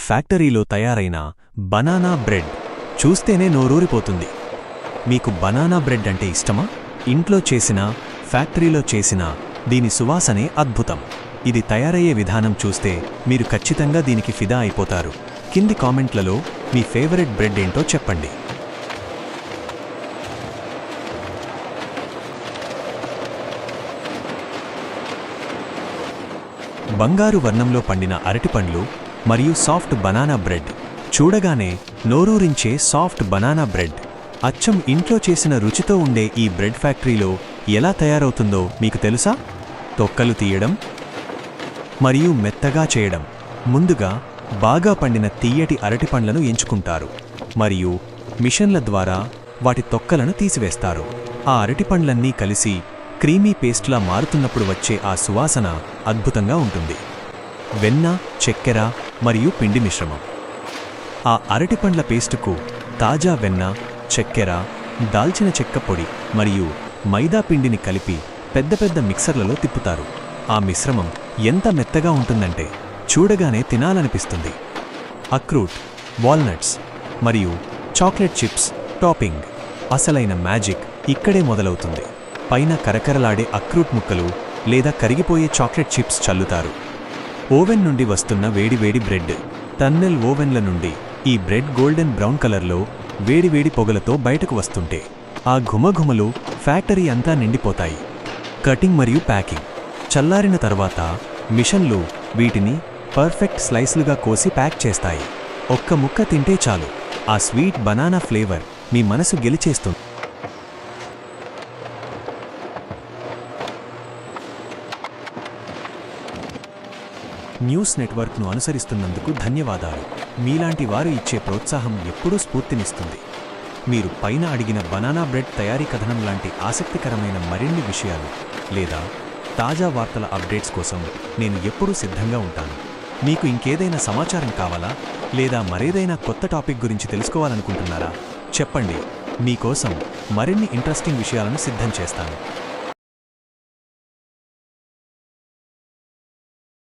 ఫ్యాక్టరీలో తయారైన banana bread చూస్తేనే నోరూరిపోతుంది. మీకు బనానా బ్రెడ్ అంటే ఇష్టమా? ఇంట్లో చేసినా ఫ్యాక్టరీలో చేసినా దీని సువాసనే అద్భుతం. ఇది తయారయ్యే విధానం చూస్తే మీరు ఖచ్చితంగా దీనికి ఫిదా అయిపోతారు. కింది కామెంట్లలో మీ ఫేవరెట్ బ్రెడ్ ఏంటో చెప్పండి. బంగారు వర్ణంలో పండిన అరటిపండ్లు మరియు సాఫ్ట్ బనానా బ్రెడ్. చూడగానే నోరూరించే సాఫ్ట్ బనానా బ్రెడ్. అచ్చం ఇంట్లో చేసిన రుచితో ఉండే ఈ బ్రెడ్ ఫ్యాక్టరీలో ఎలా తయారవుతుందో మీకు తెలుసా? తొక్కలు తీయడం మరియు మెత్తగా చేయడం. ముందుగా బాగా పండిన తీయటి అరటిపండ్లను ఎంచుకుంటారు మరియు మిషన్ల ద్వారా వాటి తొక్కలను తీసివేస్తారు. ఆ అరటిపండ్లన్నీ కలిసి క్రీమీ పేస్ట్లా మారుతున్నప్పుడు వచ్చే ఆ సువాసన అద్భుతంగా ఉంటుంది. వెన్న, చక్కెర మరియు పిండి మిశ్రమం. ఆ అరటిపండ్ల పేస్టుకు తాజా వెన్న, చక్కెర, దాల్చిన చెక్క పొడి మరియు మైదా పిండిని కలిపి పెద్ద పెద్ద మిక్సర్లలో తిప్పుతారు. ఆ మిశ్రమం ఎంత మెత్తగా ఉంటుందంటే చూడగానే తినాలనిపిస్తుంది. అక్రూట్, వాల్నట్స్ మరియు చాక్లెట్ చిప్స్ టాపింగ్. అసలైన మ్యాజిక్ ఇక్కడే మొదలవుతుంది. పైన కరకరలాడే అక్రూట్ ముక్కలు లేదా కరిగిపోయే చాక్లెట్ చిప్స్ చల్లుతారు. ఓవెన్ నుండి వస్తున్న వేడివేడి బ్రెడ్. టన్నెల్ ఓవెన్ల నుండి ఈ బ్రెడ్ గోల్డెన్ బ్రౌన్ కలర్లో వేడివేడి పొగలతో బయటకు వస్తుంటే ఆ ఘుమఘుమలు ఫ్యాక్టరీ అంతా నిండిపోతాయి. కటింగ్ మరియు ప్యాకింగ్. చల్లారిన తర్వాత మిషన్లు వీటిని పర్ఫెక్ట్ స్లైస్లుగా కోసి ప్యాక్ చేస్తాయి. ఒక్క ముక్క తింటే చాలు, ఆ స్వీట్ బనానా ఫ్లేవర్ మీ మనసు గెలిచేస్తుంది. న్యూస్ నెట్వర్క్ను అనుసరిస్తున్నందుకు ధన్యవాదాలు. మీలాంటి వారు ఇచ్చే ప్రోత్సాహం ఎప్పుడూ స్ఫూర్తినిస్తుంది. మీరు పైన అడిగిన బనానా బ్రెడ్ తయారీ కథనం లాంటి ఆసక్తికరమైన మరిన్ని విషయాలు లేదా తాజా వార్తల అప్డేట్స్ కోసం నేను ఎప్పుడూ సిద్ధంగా ఉంటాను. మీకు ఇంకేదైనా సమాచారం కావాలా లేదా మరేదైనా కొత్త టాపిక్ గురించి తెలుసుకోవాలనుకుంటున్నారా? చెప్పండి. మీకోసం మరిన్ని ఇంట్రెస్టింగ్ విషయాలను సిద్ధం చేస్తాను.